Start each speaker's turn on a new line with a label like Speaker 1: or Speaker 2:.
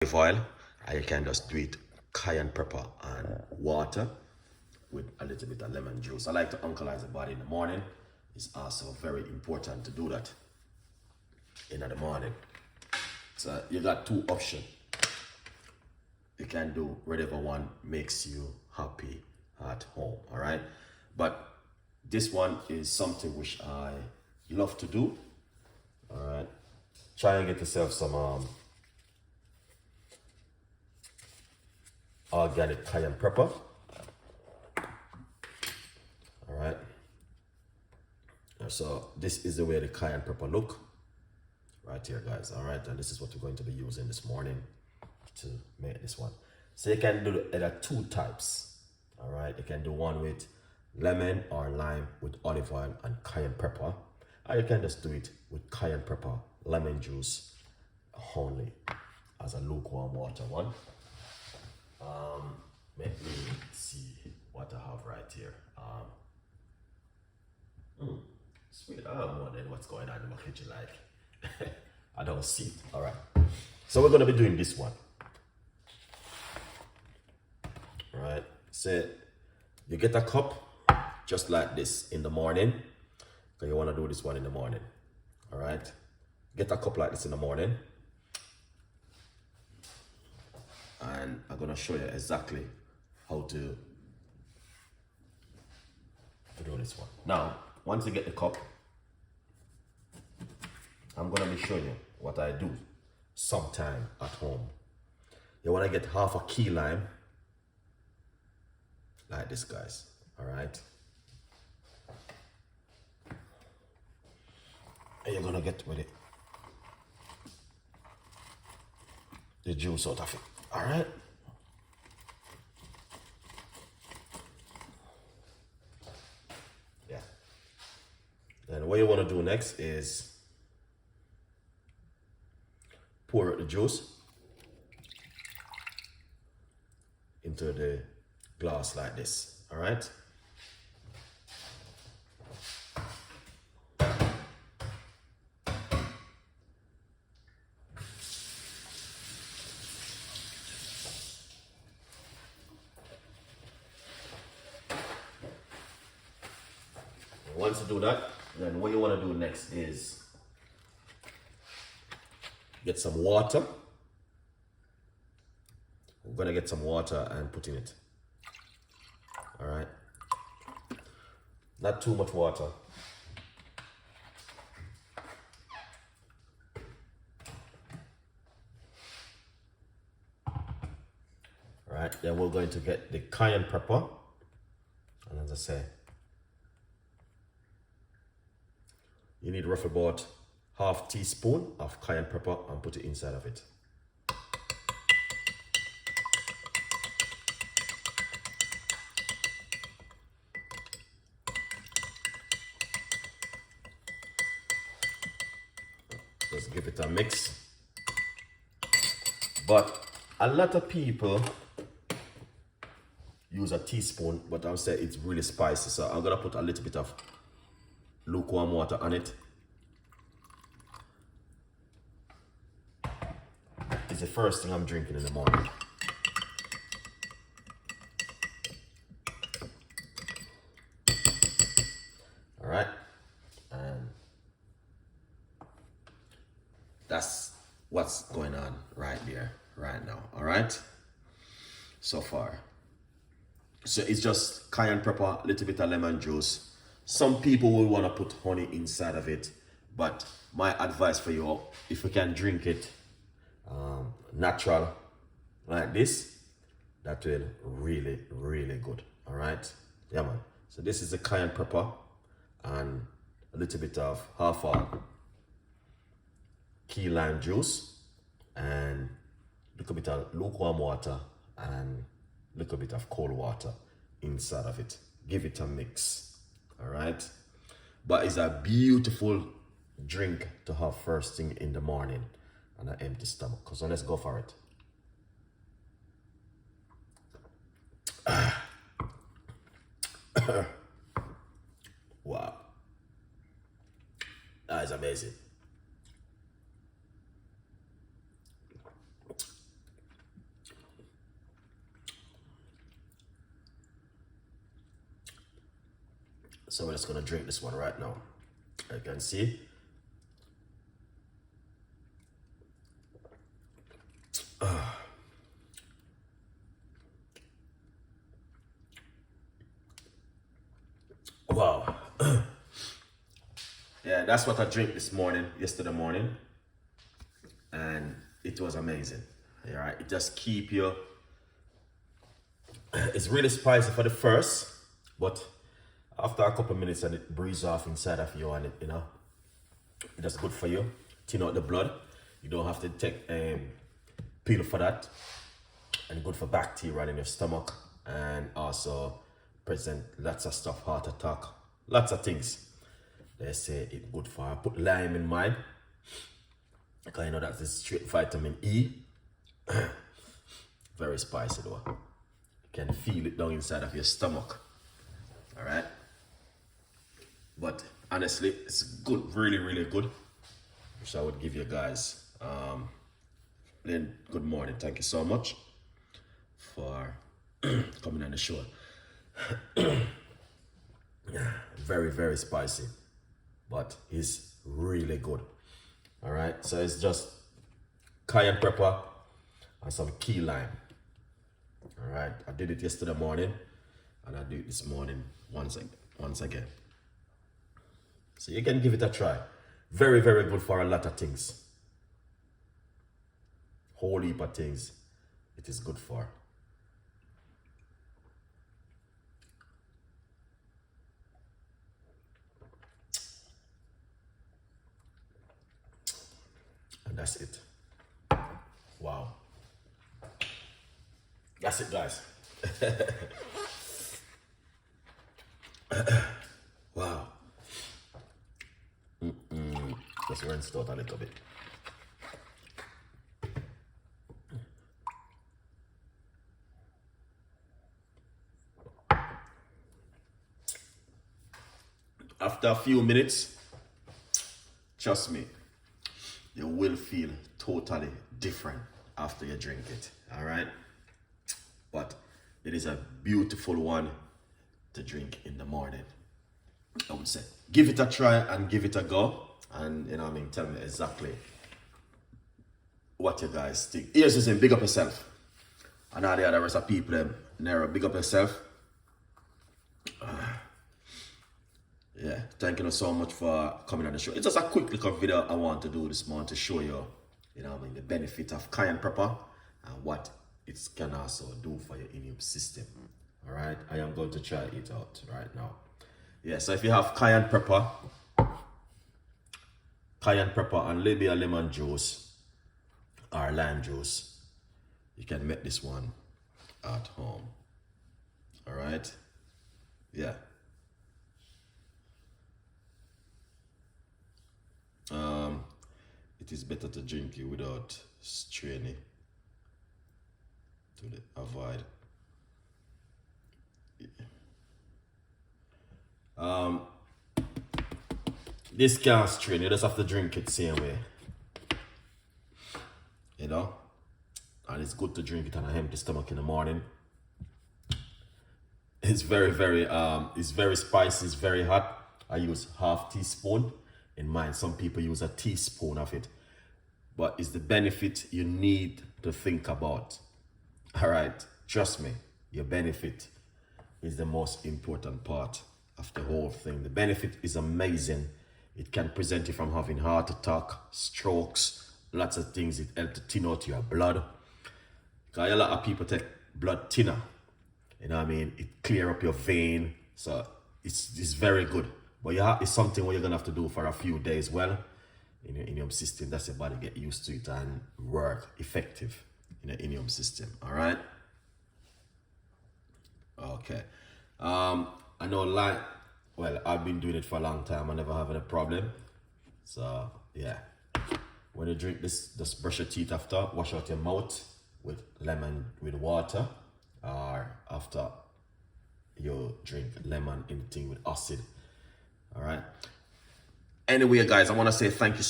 Speaker 1: olive oil, and you can just do it cayenne pepper and water with a little bit of lemon juice. I like to alkalize the body in the morning. It's also very important to do that in the morning. So you got two options. You can do whatever one makes you happy at home, all right? But this one is something which I love to do, all right? Try and get yourself some organic cayenne pepper, all right? So this is the way the cayenne pepper look right here, guys, all right? And this is what we're going to be using this morning to make this one. So you can do either two types, all right? You can do one with lemon or lime with olive oil and cayenne pepper, or you can just do it with cayenne pepper, lemon juice only as a lukewarm water one. Let me see what I have right here. Sweet, I don't know then what's going on in my kitchen, like I don't see it. All right, so we're gonna be doing this one. All right, so you get a cup just like this in the morning, because you want to do this one in the morning. All right, get a cup like this in the morning, and I'm gonna show you exactly how to do this one. Now, once you get the cup, I'm gonna be showing you what I do sometime at home. You wanna get half a key lime, like this, guys, all right? And you're gonna get with it the juice out of it, all right? Yeah. Then what you wanna do next is pour out the juice into the glass like this, all right? Once you do that, then what you want to do next is get some water. We're gonna get some water and put in it. All right, not too much water. All right, then we're going to get the cayenne pepper, and as I say, you need roughly about half teaspoon of cayenne pepper and put it inside of it. Just give it a mix. But a lot of people use a teaspoon, but I'll say it's really spicy. So I'm gonna put a little bit of lukewarm water on it. It's the first thing I'm drinking in the morning. All right, and that's what's going on right there, right now. All right, so far. So it's just cayenne pepper, a little bit of lemon juice. Some people will want to put honey inside of it, but my advice for you, if you can drink it natural like this, that will really, really good. All right, yeah, man. So this is the cayenne pepper and a little bit of half a key lime juice and a little bit of lukewarm water and a little bit of cold water inside of it. Give it a mix. All right, but it's a beautiful drink to have first thing in the morning on an empty stomach. So let's go for it. Wow, that is amazing. So we're just gonna drink this one right now. You can see. Wow. Yeah, that's what I drank this morning, yesterday morning. And it was amazing. All right, it just keep you. It's really spicy for the first, but after a couple of minutes and it breathes off inside of you, and it, it's just good for you. Thin out the blood. You don't have to take pill for that, and good for bacteria in your stomach, and also present lots of stuff, heart attack, lots of things. They say it's good for. I put lime in mine because you know that's straight vitamin E. Very spicy though. You can feel it down inside of your stomach. All right. But honestly, it's good, really, really good. Which I would give you guys. Then good morning. Thank you so much for coming on the show. Very, very spicy, but it's really good. All right. So it's just cayenne pepper and some key lime. All right. I did it yesterday morning, and I do it this morning once again. So you can give it a try. Very, very good for a lot of things. Whole heap of things it is good for. And that's it. Wow. That's it, guys. Wow. Just rinse it out a little bit. After a few minutes, trust me, you will feel totally different after you drink it. All right. But it is a beautiful one to drink in the morning. I would say give it a try and give it a go, and tell me exactly what you guys think. Here's the saying, big up yourself, and all the other rest of people them narrow, big up yourself. Yeah, thank you so much for coming on the show. It's just a quick little video I want to do this morning to show you, the benefit of cayenne pepper and what it can also do for your immune system. All right, I am going to try it out right now. Yeah, so if you have cayenne pepper and maybe a lemon juice or lime juice, you can make this one at home. All right, yeah. It is better to drink it without straining to avoid. This can't strain, you just have to drink it same way. And it's good to drink it on an empty stomach in the morning. It's very, very it's very spicy, it's very hot. I use half teaspoon in mine. Some people use a teaspoon of it, but it's the benefit you need to think about. All right, trust me, your benefit is the most important part of the whole thing. The benefit is amazing. It can prevent you from having heart attack, strokes, lots of things. It helps to thin out your blood. Because a lot of people take blood thinner. It clear up your vein. So it's very good. But it's something what you're gonna have to do for a few days. Well, in your system, that's your body get used to it and work effective in the immune system. All right. Okay. I know I've been doing it for a long time. I never have any problem. So yeah, when you drink this, just brush your teeth after, wash out your mouth with lemon with water, or after you drink lemon anything with acid. All right. Anyway, guys, I want to say thank you